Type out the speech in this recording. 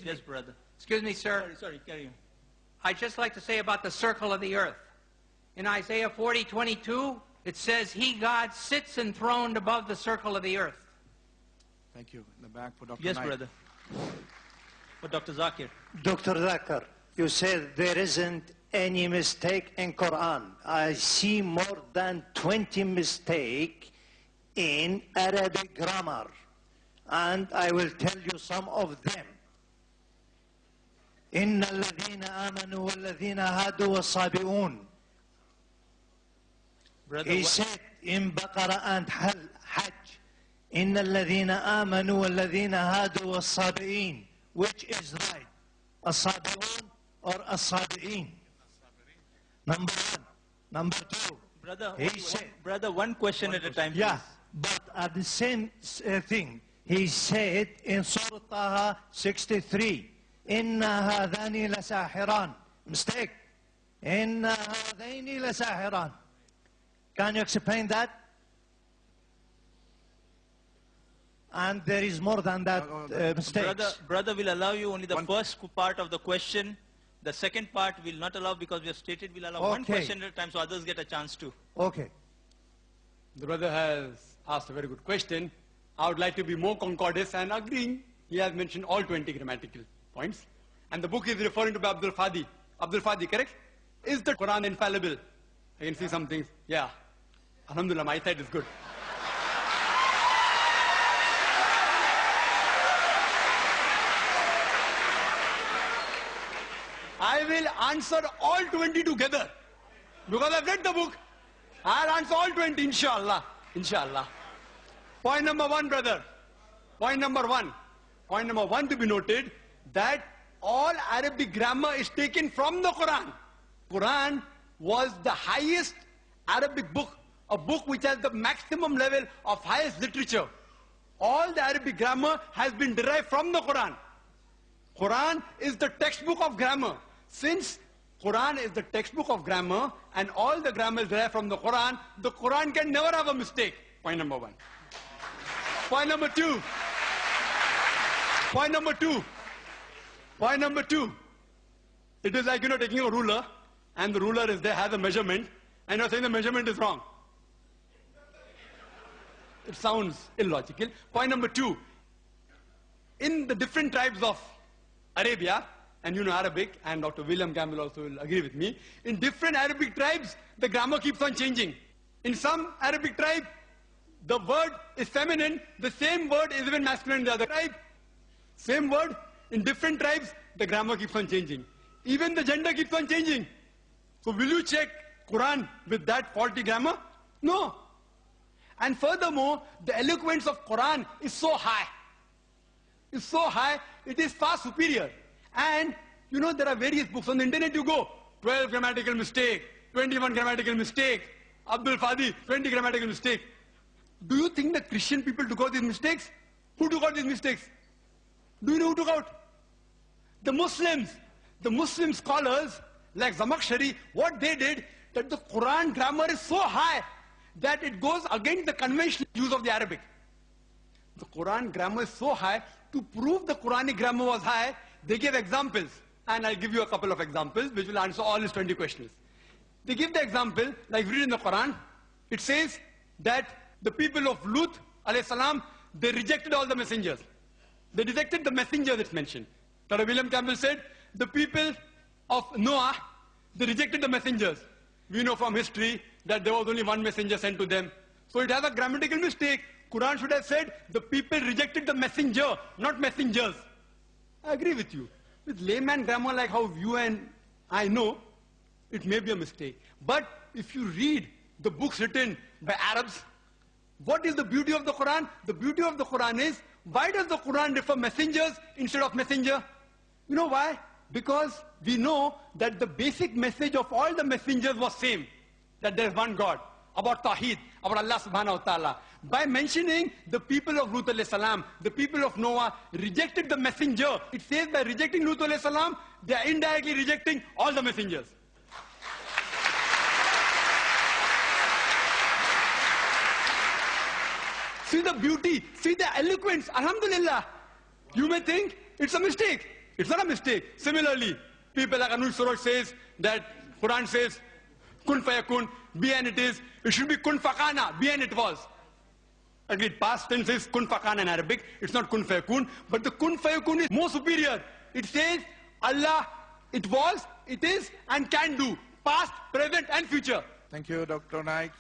Yes, brother. Excuse me, sir. Sorry, carry on. I'd just like to say about the circle of the earth. In Isaiah 40:22, it says, He, God, sits enthroned above the circle of the earth. Thank you. In the back for Dr. Yes, Knight. brother. For Dr. Zakir. Dr. Zakir, you said there isn't any mistake in Quran. I see more than 20 mistakes in Arabic grammar. And I will tell you some of them. إن الذين آمنوا والذين هادوا والصابئون. He said in Baqarah and Hajj, إن الذين آمنوا والذين هادوا والصابئين. Which is right? الصابئون or الصابئين? Number one. Number two. Brother, He said, brother, one question at a time, yeah, please. but at the same thing, he said in Surah Taha 63, إِنَّ هَذَانِ لَسَاحِرَانِ. Mistake. إِنَّ هَذَيْنِ لَسَاحِرَانِ. Can you explain that? And there is more than that mistakes. Brother will allow you only the first part of the question. The second part will not allow because we have stated we'll allow one question at a time so others get a chance to. Okay. The brother has asked a very good question. I would like to be more concordant and agreeing. He has mentioned all 20 grammatical points. And the book is referring to Abdul Fadi. Abdul Fadi, correct? Is the Quran infallible? I can see some things. Yeah. Alhamdulillah, my side is good. I will answer all 20 together. Because I've read the book. I'll answer all 20, inshallah. Inshallah. Point number one, brother. Point number one. Point number one to be noted that all Arabic grammar is taken from the Quran. Quran was the highest Arabic book, a book which has the maximum level of highest literature. All the Arabic grammar has been derived from the Quran. Quran is the textbook of grammar. Since Quran is the textbook of grammar and all the grammar is derived from the Quran can never have a mistake. Point number one. Point number two. Point number two. Point number two. It is like, taking a ruler and the ruler is there, has a measurement and you're saying the measurement is wrong. It sounds illogical. Point number two. In the different tribes of Arabia, and you know Arabic, and Dr. William Campbell also will agree with me, in different Arabic tribes, the grammar keeps on changing. In some Arabic tribe, the word is feminine, the same word is even masculine in the other tribe. Same word, in different tribes, the grammar keeps on changing. Even the gender keeps on changing. So will you check Quran with that faulty grammar? No. And furthermore, the eloquence of Quran is so high. It's so high, it is far superior. And there are various books on the internet. You go 12 grammatical mistake, 21 grammatical mistake, Abdul Fadi 20 grammatical mistake. Do you think the Christian people took out these mistakes? Who took out these mistakes? Do you know who took out? The Muslims. The Muslim scholars like Zamakhshari, what they did, that the Quran grammar is so high that it goes against the conventional use of the Arabic. The Quran grammar is so high. To prove the Quranic grammar was high, they gave examples. And I'll give you a couple of examples which will answer all his 20 questions. They give the example, like we read in the Quran, it says that the people of Lut, alayhi salam, they rejected all the messengers. They rejected the messengers it's mentioned. Dr. William Campbell said, the people of Noah, they rejected the messengers. We know from history that there was only one messenger sent to them. So it has a grammatical mistake. Quran should have said, the people rejected the messenger, not messengers. I agree with you. With layman grammar like how you and I know, it may be a mistake. But if you read the books written by Arabs, what is the beauty of the Quran? The beauty of the Quran is, why does the Quran refer messengers instead of messenger? You know why? Because we know that the basic message of all the messengers was same, that there is one God, about Tawheed, about Allah subhanahu wa ta'ala. By mentioning the people of Lut alayhi salam, the people of Noah rejected the messenger, it says by rejecting Lut alayhi salam, they are indirectly rejecting all the messengers. See the beauty, see the eloquence, alhamdulillah. You may think it's a mistake. It's not a mistake. Similarly, people like Anuj Suraj says that Quran says, kun fayakun, be and it is. It should be kun fakana, be and it was. Agreed, past tense is kun fakana in Arabic. It's not kun fayakun. But the kun fayakun is more superior. It says, Allah, it was, it is, and can do. Past, present, and future. Thank you, Dr. Naik.